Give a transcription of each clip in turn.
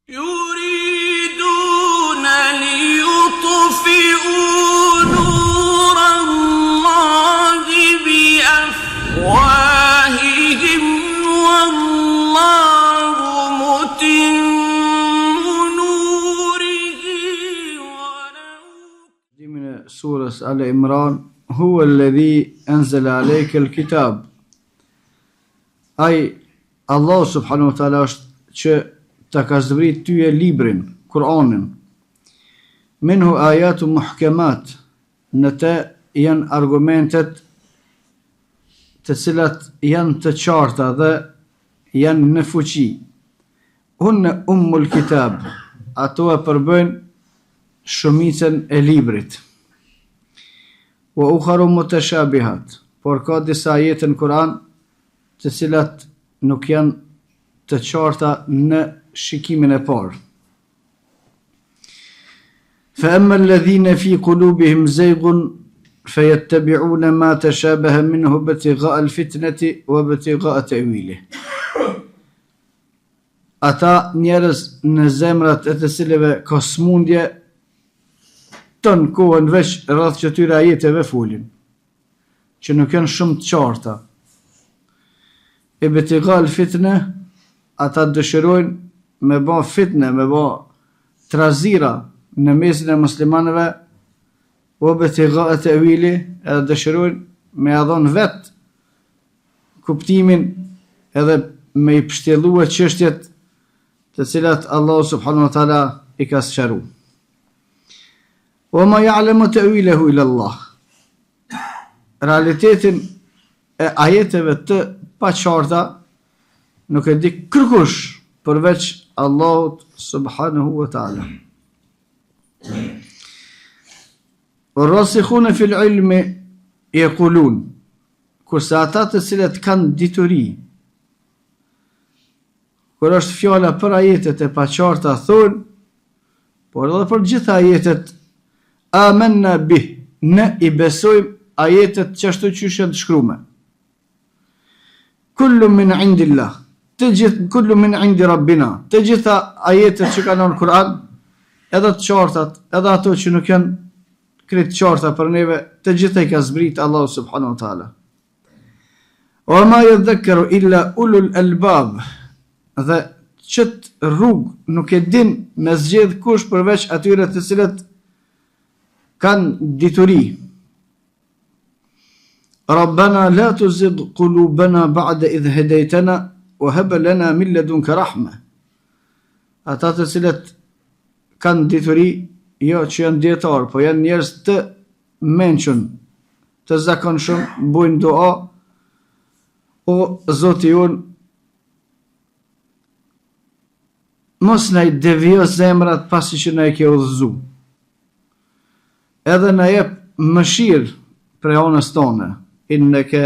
يريدون ليطفئوا نور الله بأفواههم والله متم نوره ولو. من سورة آل عمران هو الذي أنزل عليك الكتاب. أي الله سبحانه وتعالى është që ta ka zbrit tyje librin, Kur'anin. Minhu ajatu muhkemat, në të janë argumentet të cilat janë të qarta dhe janë në fuqi. Unë ummul kitab, ato e përbëjnë shumicën e librit. Wa ukharu mutashabihat, por ka disa ajete në Kur'an të cilat nuk janë të qarta në shikimin e parë. Fa amma alladhina fi qulubihim zaygun fayattabi'una ma tashabaha minhu ibtigha'a al-fitnati wa ibtigha'a ta'wilih. Ata njerëz në zemrat e të cilëve ka smundje ton kohën veç rreth këtyre ajeteve folin, që nuk janë shumë të qarta. Ibtigha'a al-fitna, ata dëshirojnë me ba fitne, me ba trazira në mesin e muslimanëve, o ibtigha'a ta'wili, edhe dëshirojnë me adhon vet kuptimin edhe me i pështjellue çështjet të cilat Allah subhanahu wa taala i ka sqaruar. Wa ma ya'lamu ta'wilahu illa Allah. Realitetin e ajeteve të paqarta nuk e di kërkush përveç Allahut subhanahu wa ta'ala. Rasikhuna fil ilmi yaqulun, kurse ata të cilët kanë dituri, kur është fjala për ajetet e paqarta thonë, por edhe për gjitha ajetet, amanna bih, ne i besojmë ajetet çashtu qysh janë të shkruar. Kullu min indillah, kullu min indi rabbina, të gjitha ajetet që kanë në Kur'an, edhe të qartat, edhe ato që nuk janë krejt qarta për neve, të gjitha i ka zbrit Allah subhanahu wa ta'ala. Wa ma yadhakkaru illa ulul albab, dhe qët rrugë nuk e din me zgjedh kush përveç atyre të cilët kanë dituri. Rabbana la tuzigh qulubana ba'da idh hadaytana wa hab lana min ladunka rahma. Ata të cilët kanë dituri, jo që janë dietar, po janë njerëz të mençur, të zakonshëm, bujnë dua, o Zoti jon, mos na i devio zemrat pasi që na i ke udhëzu. Edhe na jep mëshirë prej anës tone. Inneke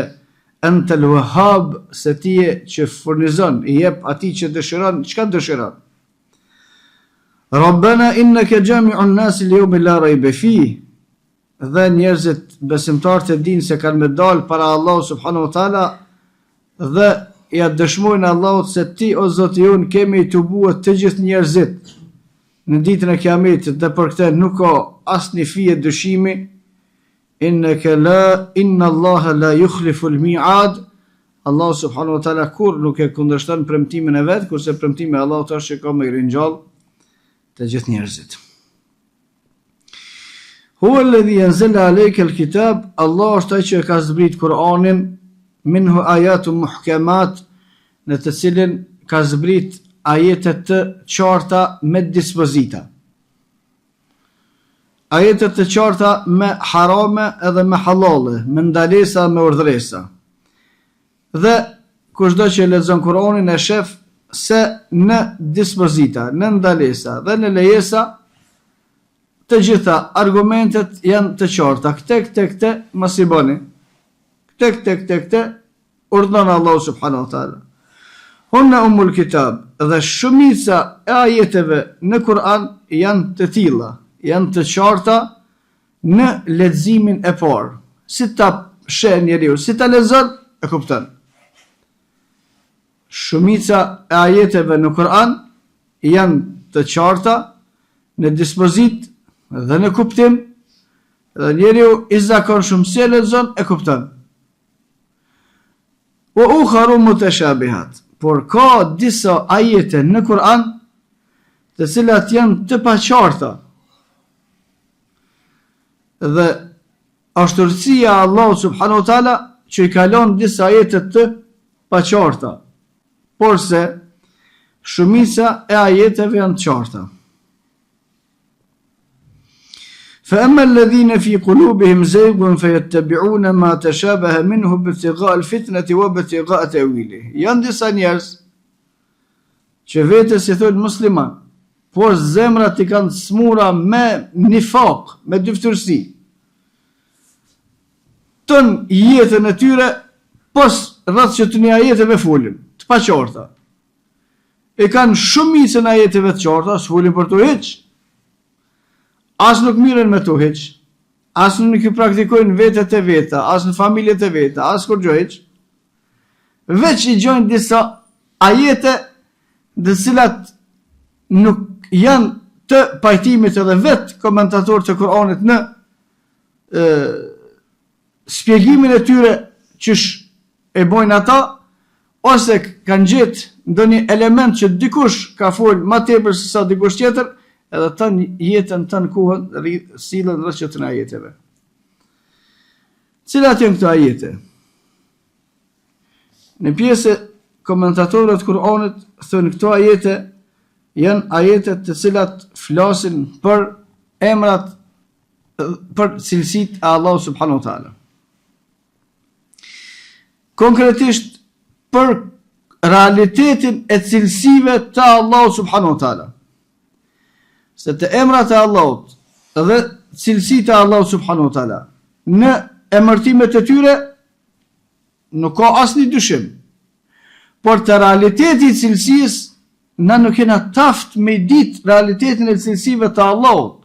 antal wahhab, se ti je që furnizon, i jep atij që dëshiron, çka dëshiron. Rabbana inneke jami'un nas li yawmin la rayba fihi. Dhe njerëzit besimtarët e dinë se kanë me dalë para Allahu subhanahu wa taala dhe ja dëshmojnë Allahut se ti o Zoti jon kemi i tubuar të gjithë njerëzit në ditën e Kiametit, dhe për këtë nuk ka asnjë fije dyshimi. Inna Allaha la yukhlifu al-mi'ad. Allah subhanahu wa taala kur nuk e kundërshton premtimin e vet, kurse premtimi i Allahut është që ka me ringjall të gjithë njerëzit. Huwa alladhi anzala alayka al-kitab, Allah është ai që ka zbrit Kur'anin, minhu ayatun muhkamat, në të cilin ka zbrit ajetet të qarta me dispozita. Ajetet të qarta me harame edhe me halale, me ndalesa, me urdhresa. Dhe kushdo që lexon Kur'anin e shef se në dispozita, në ndalesa dhe në lejesa, të gjitha argumentet janë të qarta. Këte mos i bëni. Këte urdhon Allah subhanahu wa taala. Hunna ummul kitab, dhe shumica e ajeteve në Kur'an janë të tilla, janë të qarta në leximin e parë. Si ta sheh njeriu, si ta lexon, e kupton. Shumica e ajeteve në Kur'an janë të qarta në dispozit dhe në kuptim, dhe njeriu i zakonshëm se lexon e kupton. Wa ukharu mutashabihat, por ka disa ajete në Kur'an të cilat janë të paqarta. Dhe ashtërsia e Allahut subhanahu wa taala që i kalon disa ajete të paqarta, porse shumica e ajeteve janë të qarta. فأما الذين في قلوبهم زيغ فيتبعون ما تشابه منه ابتغاء الفتنة وابتغاء تأويله. Janë disa njerëz që vetes i thonë musliman, por zemrat i kanë smura me nifak, me dyftërsi. Ton jetën e tyre pos rreth që të një ajeteve folim, të paqarta. E kanë shumicën e ajeteve të qarta, s'folin për to hiç. As nuk miren me to hiç, as nuk i praktikojnë vetët e veta, as në familjet e veta, as kur gjë hiç. Veç i gjojnë disa ajete dhe cilat nuk janë të pajtimit edhe vetë komentatorët të Kur'anit në spjegimin e tyre qysh e bojnë ata, ose kanë gjetë ndonjë element që dikush ka folë ma tepër se sa dikush tjetër, edhe të jetën të në kohën silën rëqët në ajeteve. Cilat janë këto ajete? Në pjesë komentatorët Kur'anit thënë këto ajete janë ajete të cilat flasin për emrat, për cilësit e Allahu subhanahu wa taala. Konkretisht për realitetin e cilësive të Allahu subhanahu wa taala. Se të emrat e Allahut dhe cilësitë e Allahut subhanahu wa taala në emërtimet e tyre nuk ka asnjë dyshim. Por të realiteti i cilësisë na nuk kena taft me ditë realitetin e cilësive të Allahut.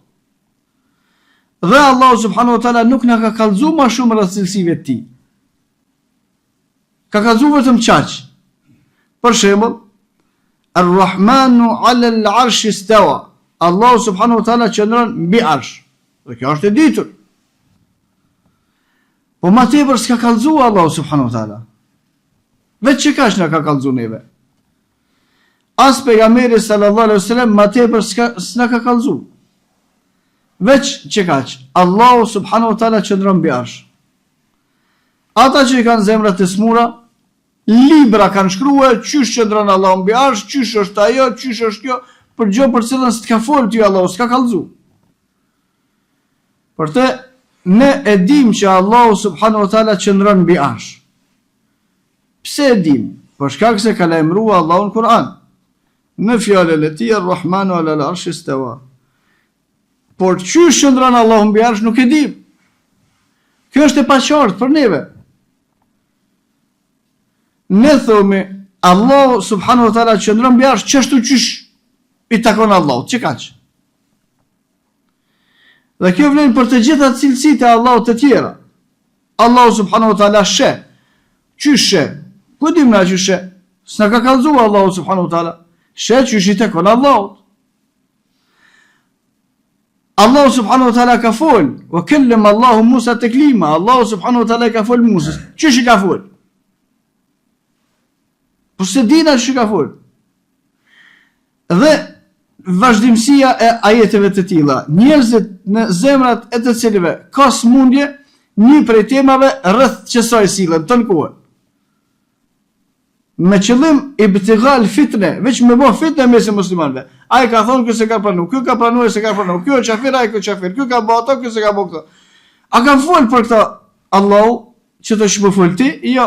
Dhe Allahu subhanahu wa taala nuk na ka kallëzuar më shumë rreth cilësive të tij. Ka kallëzuar vetëm çaq. Për shembull, Ar-Rahmanu 'ala al-'arshi istawa. Allahu subhanahu wa taala qëndron mbi arsh. Dhe kjo është e ditur. Po ma tepër s'ka kallëzuar Allahu subhanahu wa taala. Vetë që kash na ka kallëzuar neve. As pejgamberi sallallahu alaihi wasallam ma tepër s'na ka kallëzuar. Veç që kash. Allahu subhanahu wa taala qëndron mbi arsh. Ata që i kanë zemrat të smura, libra kanë shkruar çysh qëndron Allahu mbi arsh, çysh është ajo, çysh është kjo. Për gjë për cilën s'ka folë ty Allahu, s'ka kallëzu. Për të, ne e dim që Allahu subhanahu wa taala qëndron mbi arsh. Pse e dim? Për shkak se ka lajmëruar Allahu në Kur'an. Në fjalën e tij Ar-Rahmanu 'ala al-'arshi istawa. Por çysh qëndron Allahu mbi arsh nuk e dim. Kjo është e paqartë për neve. Ne thomi Allahu subhanahu wa taala qëndron mbi arsh çështu çysh i takon Allahut, që kaq. Dhe kjo vlen për të gjitha cilësitë e Allahut të tjera. Allahu subhanahu wa taala sheh. Çysh sheh? Ku dim na çysh sheh? S'na ka kallëzuar Allahu subhanahu wa taala. Sheh çysh i takon Allahut. Allahu subhanahu wa taala ka fol, wa kallama Allahu Musa taklima. Allahu subhanahu wa taala ka fol Musa. Çysh i ka fol? Po se dina çysh i ka fol. Dhe vazhdimësia e ajeteve të tilla. Njerëzit në zemrat e të cilëve ka smundje, një prej temave rreth çësoj sillen ton kohë. Me qëllim ibtigha al-fitne, veç me bë fitnë mes muslimanëve. Ai ka thonë se ka pranuar, ky ka pranuar se ka pranuar, ky është kafir, ai është kafir, ky ka bë ato, ky se ka bë këto. A ka fol për këtë Allahu që të shpëfol ti? Jo.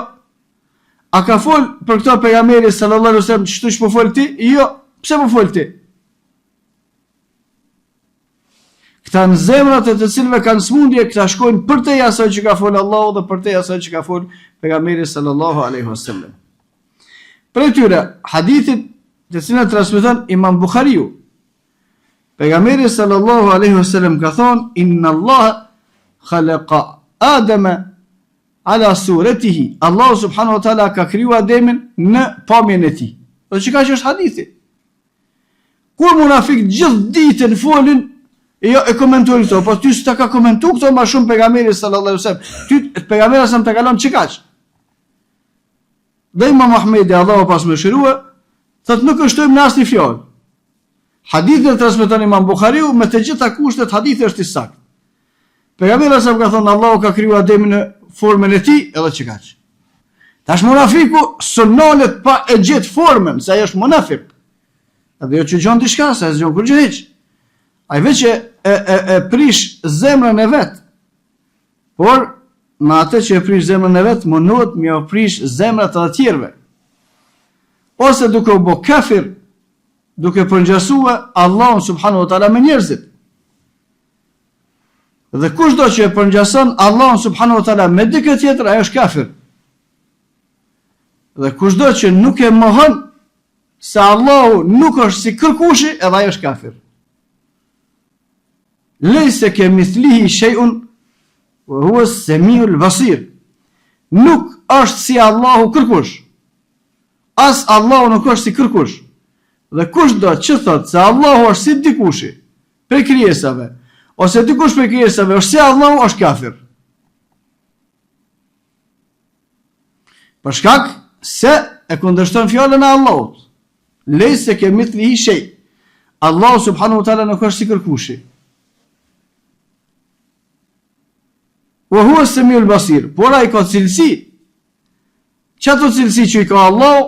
A ka fol për këtë pejgamberi sallallahu alaihi wasallam që të shpëfol ti? Jo. Pse po fol ti? Këta në zemrat e të cilëve kanë smundje, këta shkojnë për te asaj që ka folë Allahu dhe për te asaj që ka folë pejgamberi sallallahu alaihi wasallam. Për tyre, hadithit të cilën transmeton Imam Bukhariu, pejgamberi sallallahu alaihi wasallam ka thonë: Inna Allah khalaqa Adama ala suratihi. Allahu subhanahu wa taala ka kriju Ademin në pamjen e tij. Dhe çka është hadithi? Kur munafik gjithë ditën folin, jo e komentojnë këto, po ty s'ta ka komentu këto ma shumë pejgamberi sallallahu alaihi wasallam. Ty pejgamberi sa më të kalon çikaç. Dhe Imam Ahmedi, Allahu pas më shërua, thotë nuk shtojmë në asnjë fjalë. Hadithin e transmeton Imam Buhariu me të gjitha kushtet, hadithi është i saktë. Pejgamberi sa ka thonë Allahu ka krijuar Ademin në formën e tij, edhe çikaç. Tash munafiku sonolet pa e gjet formën, se ai është munafik. Edhe jo që gjon diçka, se zgjon kur gjë hiç. Ai veç e prish zemrën e vet. Por me atë që e prish zemrën e vet, mundohet me u prish zemrat e të tjerëve. Ose duke u bë kafir, duke përngjasuar Allahun subhanahu wa taala me njerëzit. Dhe kushdo që e përngjason Allahun subhanahu wa taala me dikë tjetër, ai është kafir. Dhe kushdo që nuk e mohon se Allahu nuk është si kërkushi, edhe ai është kafir. Lejse ke mithlihi shay'un wa huwa as-sami'ul basir. Nuk është si Allahu kërkush. As Allahu nuk është si kërkush. Dhe kushdo që thot se Allahu është si dikushi prej krijesave, ose dikush prej krijesave është si Allahu, është kafir. Për shkak se e kundërshton fjalën e Allahut. Lejse ke mithlihi shay. Allahu subhanahu wa taala nuk është si kërkushi. Wa huwa as-sami'ul basir. Por ai ka cilësi. Çato cilësi që i ka Allahu,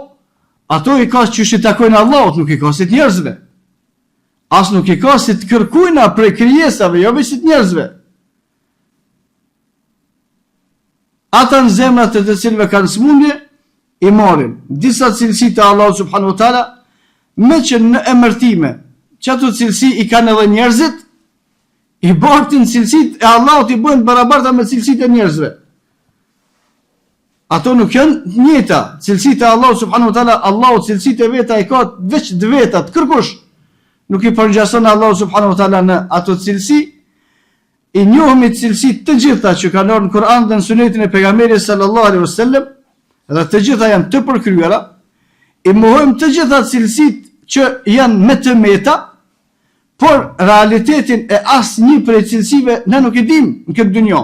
ato i ka që i takojnë Allahut, nuk i ka si të njerëzve. As nuk i ka si të kërkujna prej krijesave, jo veç si të njerëzve. Ata në zemrat e të cilëve kanë smundje, i marrin disa cilësi të Allahut subhanahu wa taala, me që në emërtime, që ato cilësi i kanë edhe njerëzit, i bartin cilësit e Allahut i bëjnë barabarta me cilësit e njerëzve. Ato nuk janë njëta. Cilësit e Allahut subhanahu wa taala, Allahu cilësit e veta i ka veç të veta, të kërkush. Nuk i përngjason Allahu subhanahu wa taala në ato cilësi. I njohemi cilësit të gjitha që kanë ardhur në Kur'an dhe në sunetin e pejgamberit sallallahu alaihi wasallam, dhe të gjitha janë të përkryera. I mohojmë të gjitha cilësit që janë me të meta, por realitetin e asë një prej cilësive ne nuk e dim në këtë dynjë.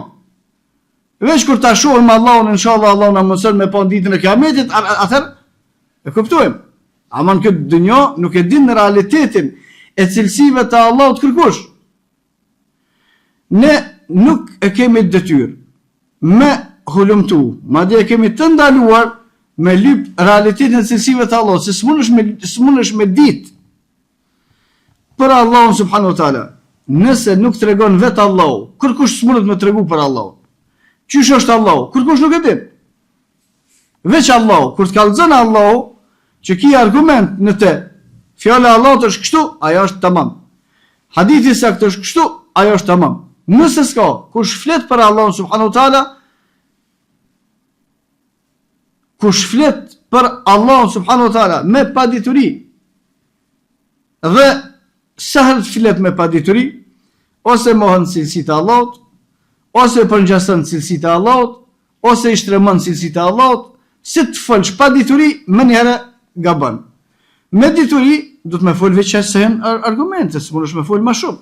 Veç kur ta shohim Allahun, inshallah Allahu na mëson me pa ditën e Kiametit, atëherë e kuptojmë. Ama në këtë dynjë nuk e dim në realitetin e cilësive të Allahut kërkush. Ne nuk e kemi detyrë me hulumtu, madje e kemi të ndaluar me lyp realitetin e cilësive të Allahut, se s'mundesh me ditë për Allahun subhanahu wa taala. Nëse nuk tregon vetë Allahu, kërkush s'mundet me tregu për Allahu. Qysh është Allahu? Kërkush nuk e din. Veç Allahu, kur të kallëzon Allahu, që ki argument në të, fjala e Allahut është kështu, ajo është tamam. Hadithi saktë është kështu, ajo është tamam. Nëse s'ka, kush flet për Allahun subhanahu wa taala, kush flet për Allahun subhanahu wa taala me padituri, dhe sahel flet me padituri, ose mohon cilësitë e Allahut, ose përngjason cilësitë e Allahut, ose i shtremon cilësitë e Allahut, si të folsh pa dituri, më njëherë gabon. Me dituri, du të me fol veç se janë argumente, së mundesh me fol më shumë.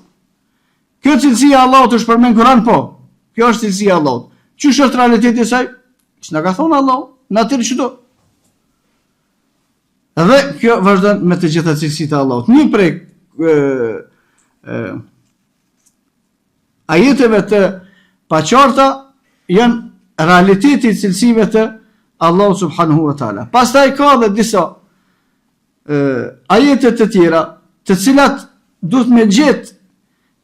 Kjo cilësi e Allahut është përmend në Kur'an, po. Kjo është cilësi e Allahut. Çish është realiteti i saj? Ç'na ka thonë Allahu, natyrë çdo. Dhe kjo vazhdon me të gjitha cilësitë e Allahut. Një prej ajeteve të paqarta janë realiteti i cilësive të Allahu subhanahu wa taala. Pastaj ka dhe disa ajete të tjera, të cilat duhet me gjetë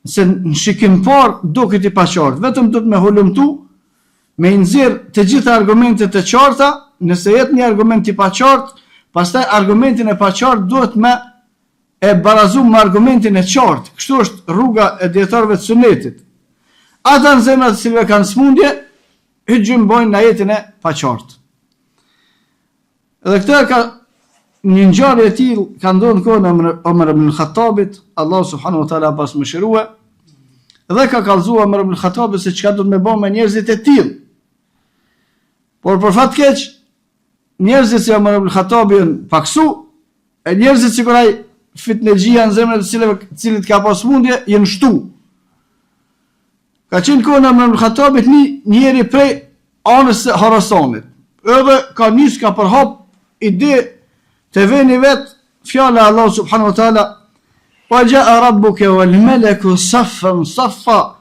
se në shikim parë duket i paqartë, vetëm duhet me hulumtu, me nxjerr të gjitha argumentet e qarta. Nëse jetë një argument i paqartë, pastaj argumentin e paqartë duhet me e barazu me argumentin e qartë. Kështu është rruga e dietarëve të sunetit. Ata në zemrat të cilëve kanë smundje, hyjgjëmbojnë në ajetin e paqartë. Edhe këtë ka një ngjarje e tillë ka ndodhur në kohën e Omer ibn al-Khattabit, Allahu subhanahu wa taala pas mëshirua, dhe ka kallëzuar Omer ibn al-Khattabit se çka do të më bëjë me njerëzit e tillë. Por për fat keq, njerëzit që Omer ibn al-Khattabi paksu, e njerëzit që ai fitnegjia në zemrën e cilit ka pas mundje, jenë shtu. Ka qenë kohën e Omer ibn Khattabit njëri prej anës së Horasanit. Edhe ka nis ka përhap ide të veni vet fjala Allah subhanahu wa taala wa jaa rabbuka wal malaku saffan saffa.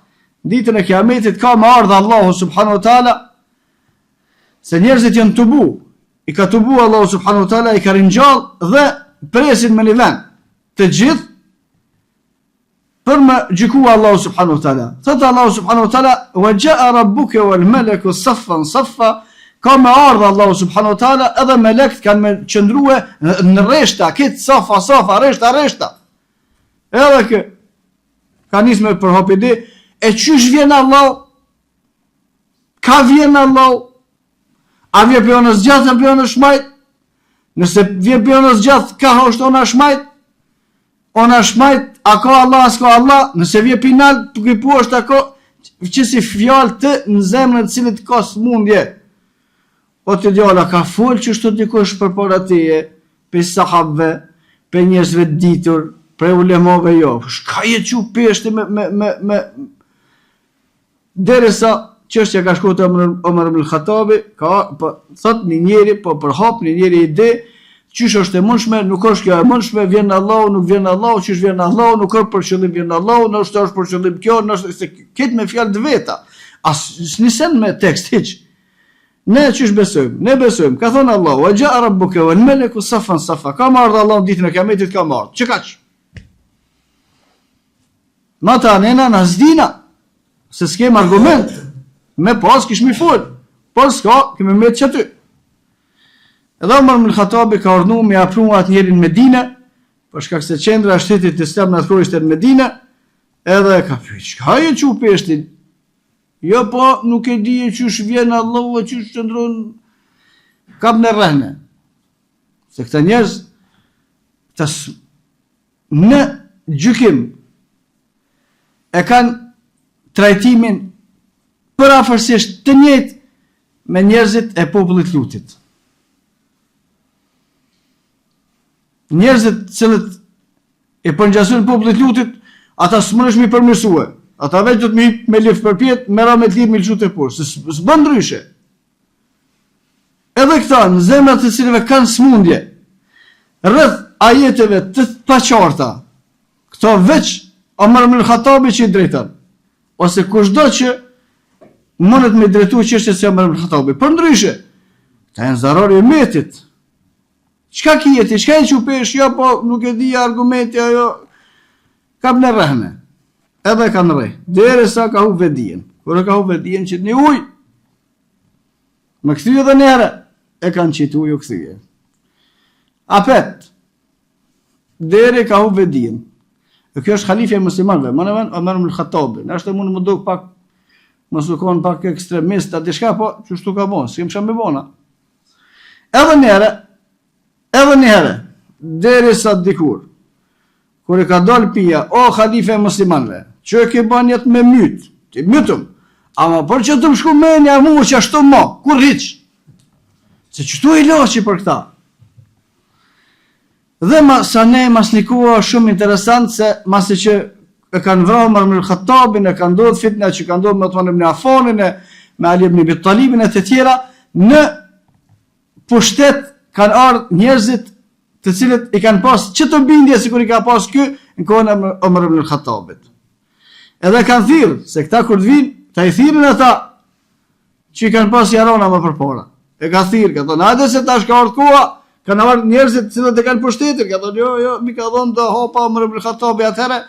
Ditën e Kiametit ka më ardha Allahu subhanahu wa taala se njerëzit janë tubu. I ka tubu Allahu subhanahu wa taala, i ka ringjall dhe presin me një vend të gjithë për më gjyku Allahu subhanahu wa taala. Thot Allahu subhanahu wa taala wa jaa rabbuka wal malaku saffan saffa. Ka me ardha Allahu subhanahu wa taala edhe melekt kanë me qëndrue në reshta, këtë safa, reshta. Edhe kë ka nis me përhap ide, e qysh vjen Allah? Ka vjen Allah? A vjen për onës gjatë, a për onës shmajt? Nëse vjen për onës gjatë, ka është ona shmajt? Ona shmajt, a ka Allah, a s'ka Allah? Nëse vjen për nalë, për këpu është a ka, që si fjallë të në zemrën të cilit ka smundje. O të djala, ka folë që shto dikush për para teje, për sahabve, për njerëzve ditur, për ulemove jo. Shka je që peshte me derisa çështja ka shkuar te Omer ibn Khattabi, ka thot një njeri, po përhap një njeri ide, çish është e mundshme, nuk është kjo e mundshme, vjen Allahu, nuk vjen Allahu, çish vjen Allahu, nuk është për qëllim vjen Allahu, nëse është për qëllim kjo, nëse këtë me fjalë të veta. As nisen me tekst hiç. Ne çish besojmë? Ne besojmë, ka thënë Allahu, wa jaa rabbuka wal malaku saffan saffa. Ka marrë Allahu ditën e Kiametit, ka marrë. Çkaç? Mata nena nazdina. Se s'kem argument, me pas kish mi fol, por s'ka, kemi me që ty. Edhe Omer ibn Khattabi ka urdhëruar me apru atë njerin në Medinë, për shkak se qendra e shtetit të Islam në atë ishte në Medinë, edhe ka pyet, çka je çu peshtin? Jo po, nuk e di çush vjen Allahu, çush qëndron kap në rrehne. Se këta njerëz në gjykim e kanë trajtimin përafërsisht të njëjtë me njerëzit e popullit Lutit. Njerëzit cilët e përngjasin popullit Lutit, ata s'mënesh mi përmirësue. Ata veç do të mi me lif përpjet, me ra me të lirë me lëshu të poshtë. S'bën ndryshe. Edhe këta, në zemrat të cilëve kanë smundje, rreth ajeteve të paqarta, këta veç Omer ibn Khattabi që i drejton, ose kushdo që mundet me drejtu çështjes së Omer ibn Khattabi. Për ndryshe, ka janë zarari i umetit. Çka kijeti, çka e qupesh, jo po nuk e di argumenti ajo, kam në rrehme. Edhe kanë rrej, derisa ka hu vedijen. Kur ka hu vedijen që një ujë, më kthye edhe njëherë, e kanë qitë ujë u kthye. Apet, deri ka hu vedijen. E kjo është halifja e muslimanëve, më në vend Omer ibn Khattabi. Nashta mund më duk pak më sukon pak ekstremist, atë diçka, po çështu ka bon, s'kem çam me bona. Edhe njëherë, derisa dikur, kur e ka dalë pia, o halife e muslimanëve, që e ke ban jetë me myt, ti mytëm, ama për që të më shku menja mu që ashtu mo, kur rriq, se qëtu i loqi për këta. Dhe sa ne mas një kohë shumë interesant, se masi që e kanë vrarë Omer ibn Khattabin, e kanë ndodhur fitna që kanë ndodhur me Uthman ibn Affanin, me Ali ibn Abi Talibin e të tjera, në pushtet kanë ardhur njerëzit të cilët i kanë pas çdo bindje sikur i ka pas ky në kohën e Omer ibn Khattabit. Edhe kanë thirrë se këta kur të vinë, ta i thirrin ata që i kanë pas jarona më përpara. E ka thirrë, ka thonë, hajde se tash ka ardhur koha, kanë ardhur njerëzit të cilët e kanë pushtetin, ka thonë, jo, mi ka thonë do hapa Omer ibn Khattabi atëherë,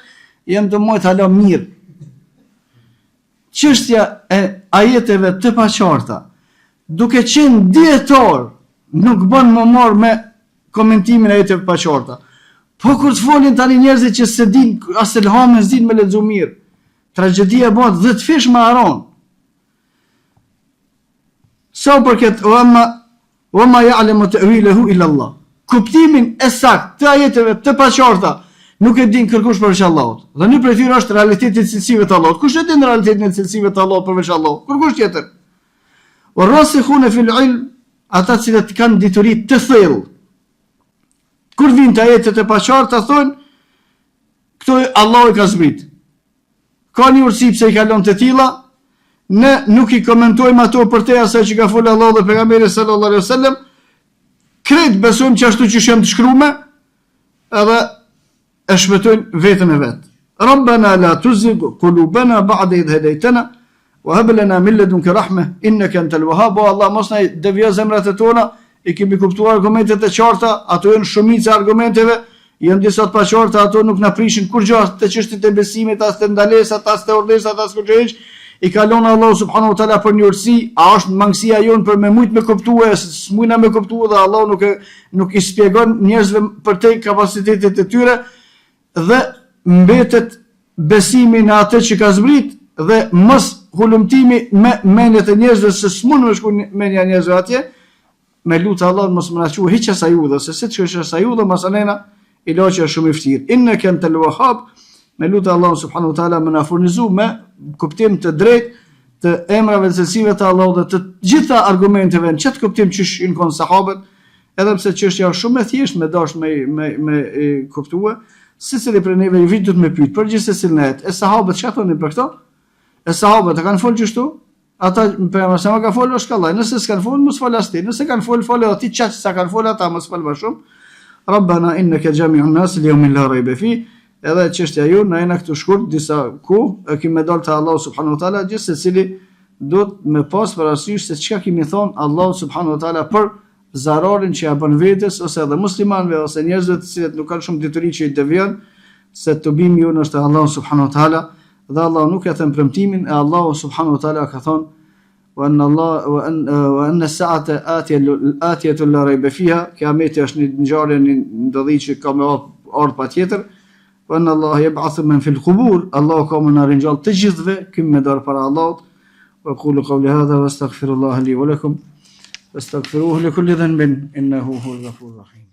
jem të mojt hala mirë. Çështja e ajeteve të paqarta, duke qenë dietor, nuk bën më marr me komentimin e ajeteve të paqarta. Po kur të folin tani njerëzit që se din, as elhamen s'din me lexu mirë, tragjedia bëhet 10 fish me haron. Sa përket wa ma ya'lamu ta'wilahu illa Allah. Kuptimin e saktë të ajeteve të paqarta nuk e din kërkush përveç Allahut. Dhe një prej tyre është realiteti i cilësive të Allahut. Kush e din realitetin e cilësive të Allahut përveç Allahut? Kërkush tjetër. Warasikhuna fil ilm, ata që kanë dituri të thellë. kur vinë të ajetet e paqarta thonë, këto Allah i ka zbrit. Ka një urësi pse i kalon të tilla, ne nuk i komentojmë ato për te asaj që ka folë Allah dhe pejgamberi sallallahu alaihi wasallam, krejt besojmë që ashtu që shem të shkrume, edhe e shpëtojnë vetën e vetë. Rabbana la tuzigh qulubana ba'da idh hadaytana wa hab lana min ladunka rahmah innaka antal wahhab. Allah mos na devijë zemrat e tona, i kemi kuptuar argumentet e qarta, ato janë shumica argumenteve, janë disa të paqarta, ato nuk na prishin kur gjë të çështjet e besimit, as të ndalesat, as të urdhësat, as kurrë. I kalon Allah subhanahu wa taala për një urësi, a është mangësia jon për me mujt me kuptue, s'mujna me kuptue dhe Allah nuk i shpjegon njerëzve për te kapacitetet e tyre dhe mbetet besimi në atë që ka zbrit dhe mos hulumtimi me mendjet e njerëzve se s'mund me shku mendja e njerëzve atje, me lutë Allah mos më na quaj hiç as ajuda, se si të shkosh as ajuda masanena ilaçi është shumë i vështirë. Innaka antal wahhab. Me lutë Allah subhanahu wa taala më na furnizu me kuptim të drejtë të emrave të cilësive të Allahut dhe të gjitha argumenteve në çet kuptim që ishin kon sahabët, edhe pse çështja është shumë e thjeshtë me dash me kuptue, secili prej neve i vit do të më pyet, por gjithsesi net, e sahabët çka thonin për këto? E sahabët e kanë folë kështu? Ata pejgamberi sa ka folë shkallaj, nëse s'kan folë mos fal as ti, nëse kanë folë aty çat sa kanë folë ata mos fal më shumë. Rabbana innaka jami'un nas li yawmin la rayba fi. Edhe çështja ju na jena këtu shkurt disa ku e kemi dalë te Allah subhanahu wa taala, gjithsesi do të më pas parasysh se çka kemi thon Allah subhanahu wa taala për zararin që ja bën vetes ose edhe muslimanëve ose njerëzve të cilët nuk kanë shumë detyrë që i devijojnë, se tubimi ju është Allah subhanahu wa taala dhe Allah nuk e thën premtimin e Allah subhanahu wa taala ka thon wa anna as-sa'ata atiyatu la rayba fiha, kiameti është një ngjarje një ndodhi që ka me ardh patjetër. وأن الله يبعث من في القبور. الله كمن رجال تجذب كم دار para الله. وأقول قولي هذا واستغفر الله لي ولكم، واستغفروه لكل ذنب إنه هو الغفور الرحيم.